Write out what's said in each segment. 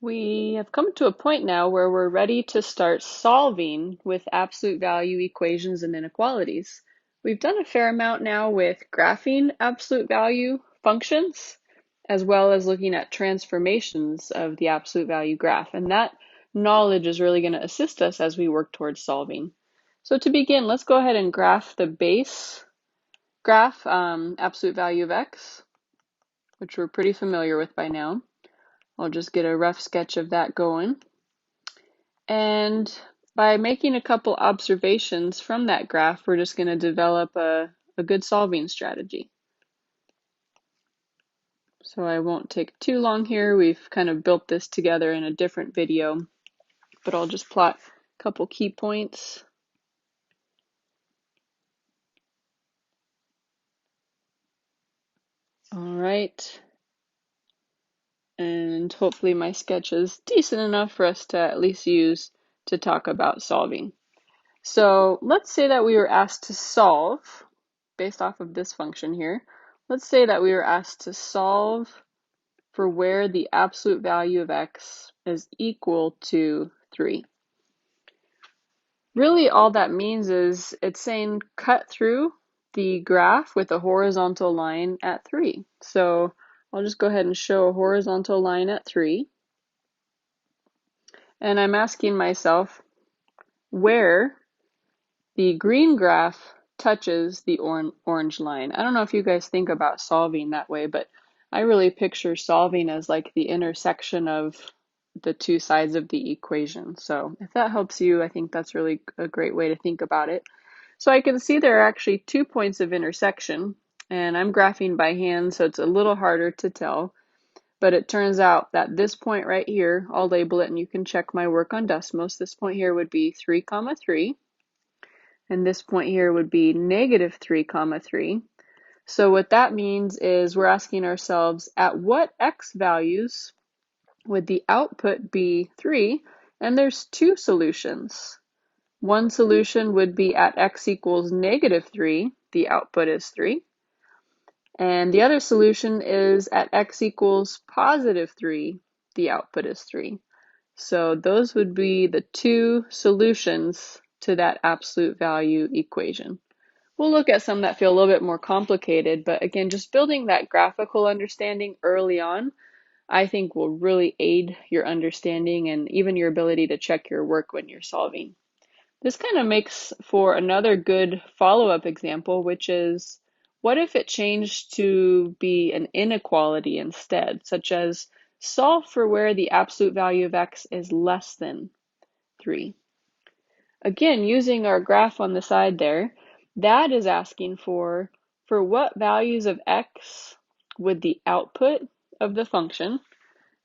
We have come to a point now where we're ready to start solving with absolute value equations and inequalities. We've done a fair amount now with graphing absolute value functions, as well as looking at transformations of the absolute value graph, and that knowledge is really going to assist us as we work towards solving. So to begin, let's go ahead and graph the base graph, absolute value of x, which we're pretty familiar with by now. I'll just get a rough sketch of that going. And by making a couple observations from that graph, we're just going to develop a good solving strategy. So I won't take too long here. We've kind of built this together in a different video, but I'll just plot a couple key points. All right. And hopefully my sketch is decent enough for us to at least use to talk about solving. So let's say that we were asked to solve, based off of this function here, let's say that we were asked to solve for where the absolute value of x is equal to 3. Really all that means is it's saying cut through the graph with a horizontal line at 3. So I'll just go ahead and show a horizontal line at 3. And I'm asking myself where the green graph touches the orange line. I don't know if you guys think about solving that way, but I really picture solving as like the intersection of the two sides of the equation. So if that helps you, I think that's really a great way to think about it. So I can see there are actually 2 points of intersection, and I'm graphing by hand, so it's a little harder to tell. But it turns out that this point right here, I'll label it and you can check my work on Desmos. This point here would be 3, 3. And this point here would be negative 3, 3. So what that means is we're asking ourselves, at what x values would the output be 3? And there's two solutions. One solution would be at x equals negative 3, the output is 3. And the other solution is at x equals positive 3, the output is 3. So those would be the two solutions to that absolute value equation. We'll look at some that feel a little bit more complicated, but again, just building that graphical understanding early on, I think will really aid your understanding and even your ability to check your work when you're solving. This kind of makes for another good follow-up example, which is, what if it changed to be an inequality instead, such as solve for where the absolute value of x is less than 3. Again, using our graph on the side there, that is asking for what values of x would the output of the function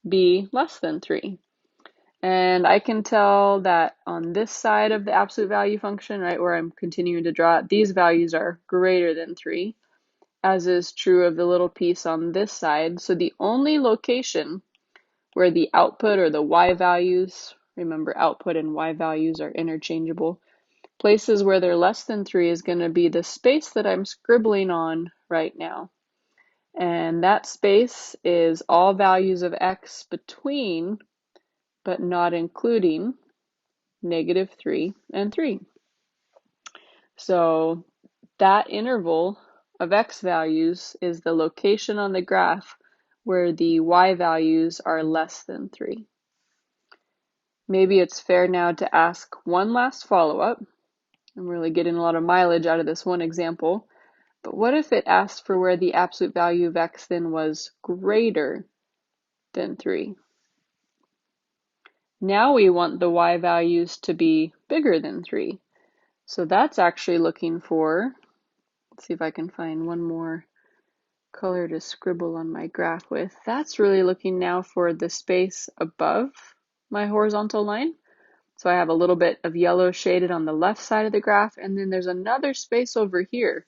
be less than 3. And I can tell that on this side of the absolute value function, right, where I'm continuing to draw it, these values are greater than 3, as is true of the little piece on this side. So the only location where the output or the y values, remember output and y values are interchangeable, places where they're less than 3 is going to be the space that I'm scribbling on right now. And that space is all values of x between, but not including, negative 3 and 3. So that interval of x values is the location on the graph where the y values are less than 3. Maybe it's fair now to ask one last follow-up. I'm really getting a lot of mileage out of this one example. But what if it asked for where the absolute value of x then was greater than 3? Now we want the y values to be bigger than 3. So that's actually looking for, let's see if I can find one more color to scribble on my graph with. That's really looking now for the space above my horizontal line. So I have a little bit of yellow shaded on the left side of the graph, and then there's another space over here.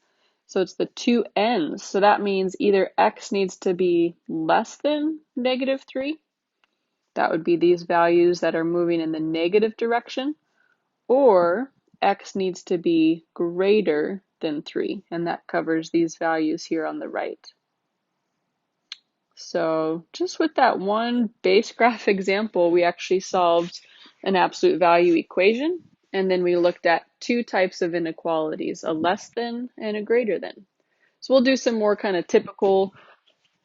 So it's the two ends. So that means either x needs to be less than negative 3. That would be these values that are moving in the negative direction, or x needs to be greater than 3, and that covers these values here on the right. So just with that one base graph example, we actually solved an absolute value equation, and then we looked at two types of inequalities, a less than and a greater than. So we'll do some more kind of typical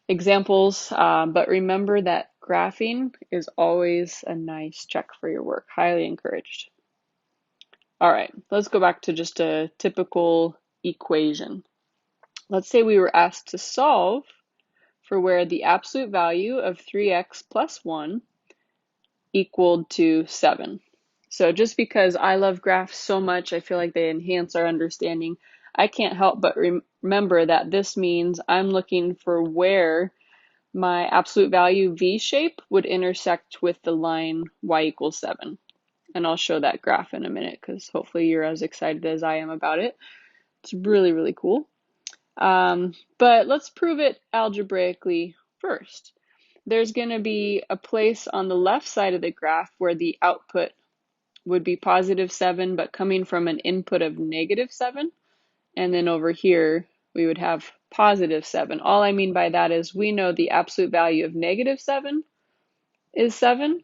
examples, but remember that graphing is always a nice check for your work. Highly encouraged. All right, let's go back to just a typical equation. Let's say we were asked to solve for where the absolute value of 3x plus 1 equaled to 7. So just because I love graphs so much, I feel like they enhance our understanding, I can't help but remember that this means I'm looking for where my absolute value v shape would intersect with the line y equals 7. And I'll show that graph in a minute because hopefully you're as excited as I am about it. It's really, really cool. But let's prove it algebraically first. There's going to be a place on the left side of the graph where the output would be positive 7, but coming from an input of negative 7. And then over here, we would have positive 7. All I mean by that is we know the absolute value of negative 7 is 7,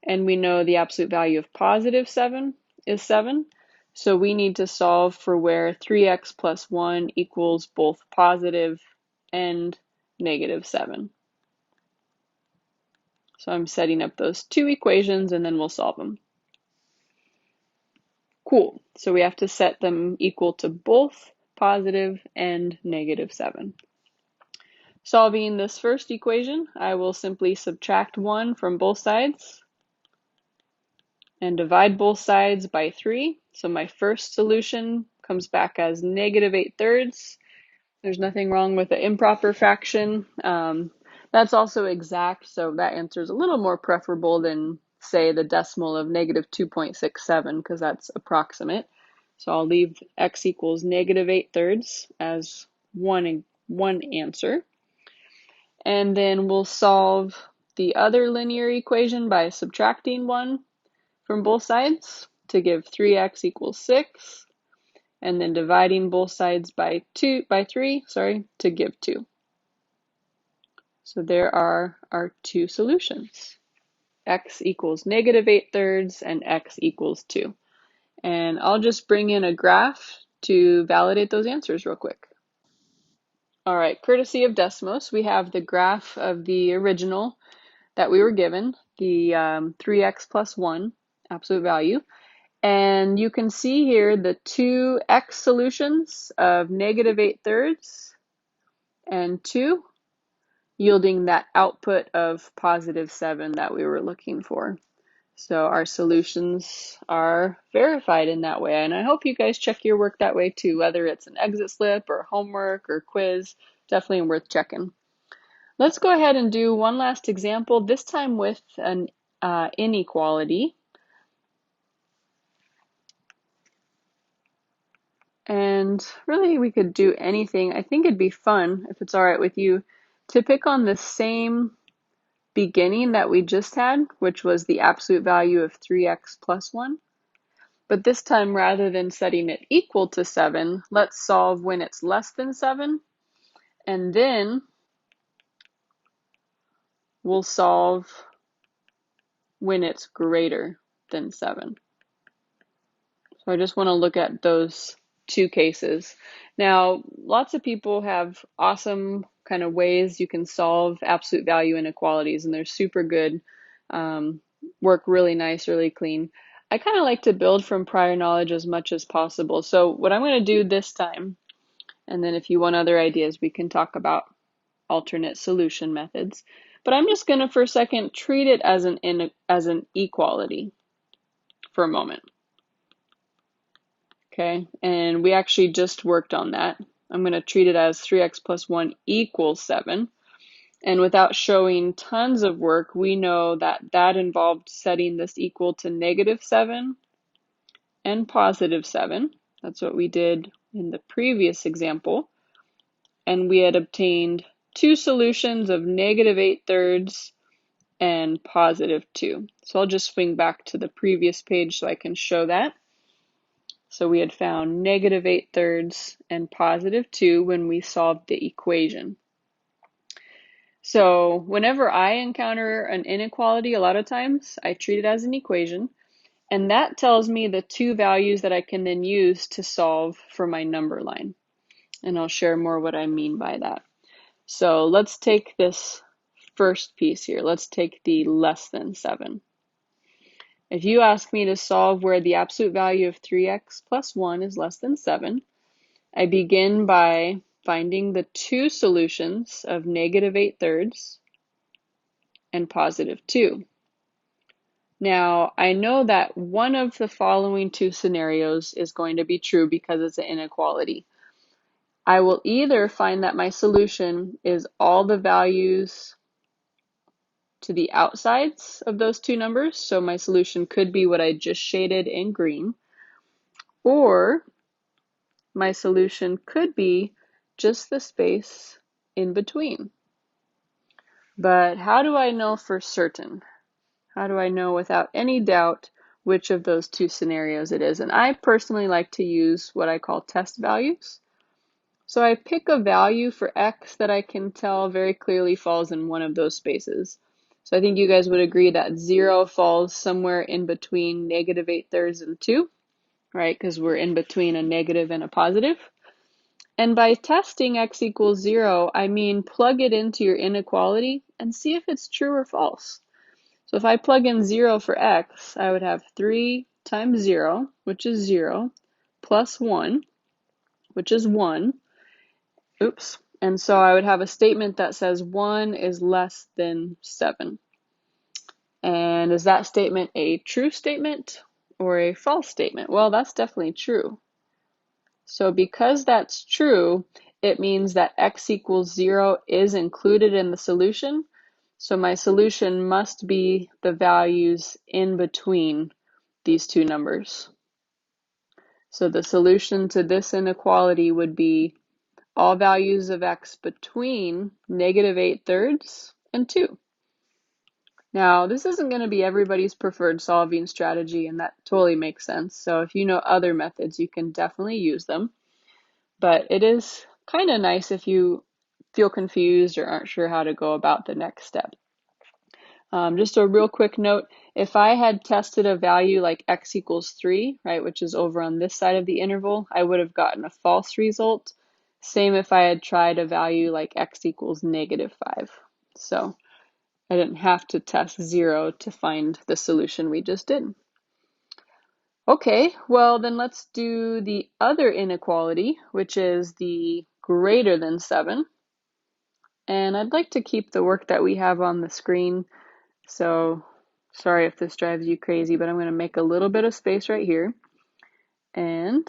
and we know the absolute value of positive 7 is 7. So we need to solve for where 3x plus 1 equals both positive and negative 7. So I'm setting up those two equations and then we'll solve them. Cool. So we have to set them equal to both positive and negative 7. Solving this first equation, I will simply subtract 1 from both sides and divide both sides by 3. So my first solution comes back as negative 8/3. There's nothing wrong with an improper fraction. That's also exact, so that answer is a little more preferable than, say, the decimal of negative 2.67, because that's approximate. So I'll leave x equals negative 8/3 as one answer. And then we'll solve the other linear equation by subtracting 1 from both sides to give 3x equals 6, and then dividing both sides by 3 to give 2. So there are our two solutions. X equals negative 8/3 and x equals 2. And I'll just bring in a graph to validate those answers real quick. All right, courtesy of Desmos, we have the graph of the original that we were given, the 3x plus 1 absolute value. And you can see here the two x solutions of negative 8/3 and 2, yielding that output of positive 7 that we were looking for. So our solutions are verified in that way. And I hope you guys check your work that way too, whether it's an exit slip or homework or quiz, definitely worth checking. Let's go ahead and do one last example, this time with an inequality. And really, we could do anything. I think it'd be fun, if it's all right with you, to pick on the same beginning that we just had, which was the absolute value of 3x plus 1. But this time, rather than setting it equal to 7, let's solve when it's less than 7. And then we'll solve when it's greater than 7. So I just want to look at those two cases. Now, lots of people have awesome kind of ways you can solve absolute value inequalities, and they're super good, work really nice, really clean. I kind of like to build from prior knowledge as much as possible. So what I'm going to do this time, and then if you want other ideas, we can talk about alternate solution methods. But I'm just going to, for a second, treat it as an equality for a moment. Okay, and we actually just worked on that. I'm going to treat it as 3x plus 1 equals 7. And without showing tons of work, we know that that involved setting this equal to negative 7 and positive 7. That's what we did in the previous example. And we had obtained two solutions of negative 8/3 and positive 2. So I'll just swing back to the previous page so I can show that. So we had found negative 8/3 and positive 2 when we solved the equation. So whenever I encounter an inequality, a lot of times I treat it as an equation, and that tells me the two values that I can then use to solve for my number line. And I'll share more what I mean by that. So let's take this first piece here. Let's take the less than 7. If you ask me to solve where the absolute value of 3x plus 1 is less than 7, I begin by finding the two solutions of -8/3 and +2. Now, I know that one of the following two scenarios is going to be true because it's an inequality. I will either find that my solution is all the values to the outsides of those two numbers, so my solution could be what I just shaded in green, or my solution could be just the space in between. But how do I know for certain? How do I know without any doubt which of those two scenarios it is? And I personally like to use what I call test values. So I pick a value for x that I can tell very clearly falls in one of those spaces. So I think you guys would agree that 0 falls somewhere in between -8/3 and 2, right? Because we're in between a negative and a positive. And by testing x equals 0, I mean plug it into your inequality and see if it's true or false. So if I plug in 0 for x, I would have 3 times 0, which is 0, plus 1, which is 1. Oops. And so I would have a statement that says 1 is less than 7. And is that statement a true statement or a false statement? Well, that's definitely true. So because that's true, it means that x equals 0 is included in the solution. So my solution must be the values in between these two numbers. So the solution to this inequality would be all values of x between -8/3 and 2. Now, this isn't going to be everybody's preferred solving strategy, and that totally makes sense. So if you know other methods, you can definitely use them. But it is kind of nice if you feel confused or aren't sure how to go about the next step. Just a real quick note, if I had tested a value like x equals 3, right, which is over on this side of the interval, I would have gotten a false result. Same if I had tried a value like x equals -5. So I didn't have to test 0 to find the solution we just did. Okay, well then let's do the other inequality, which is the greater than 7. And I'd like to keep the work that we have on the screen. So sorry if this drives you crazy, but I'm going to make a little bit of space right here and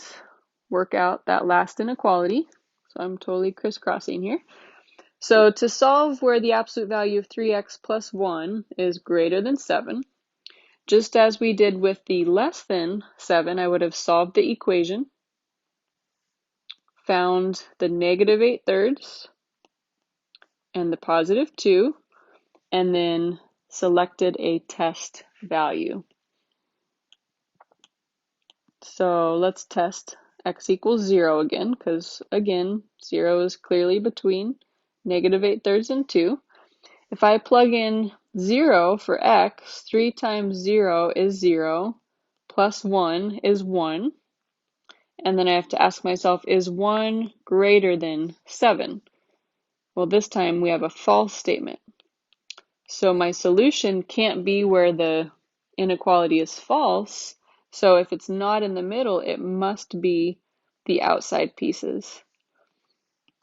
work out that last inequality. So I'm totally crisscrossing here. So to solve where the absolute value of 3x plus 1 is greater than 7, just as we did with the less than 7, I would have solved the equation, found the -8/3 and the +2, and then selected a test value. So let's test x equals 0 again, because again, 0 is clearly between -8/3 and 2. If I plug in 0 for x, 3 times 0 is 0, plus 1 is 1. And then I have to ask myself, is 1 greater than 7? Well, this time we have a false statement. So my solution can't be where the inequality is false. So if it's not in the middle, it must be the outside pieces.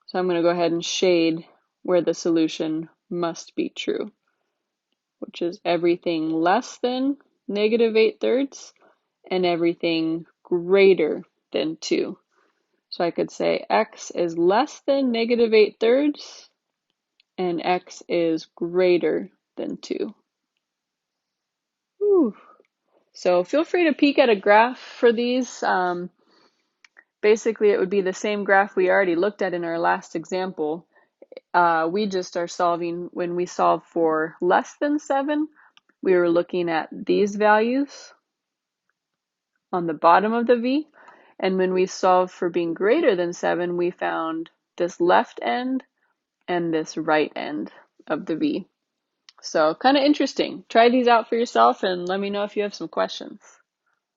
So I'm going to go ahead and shade where the solution must be true, which is everything less than -8/3 and everything greater than 2. So I could say x is less than -8/3 and x is greater than 2. Whew. So feel free to peek at a graph for these. Basically, it would be the same graph we already looked at in our last example. We just are solving, when we solve for less than 7, we were looking at these values on the bottom of the V. And when we solve for being greater than 7, we found this left end and this right end of the v. So kind of interesting. Try these out for yourself and let me know if you have some questions.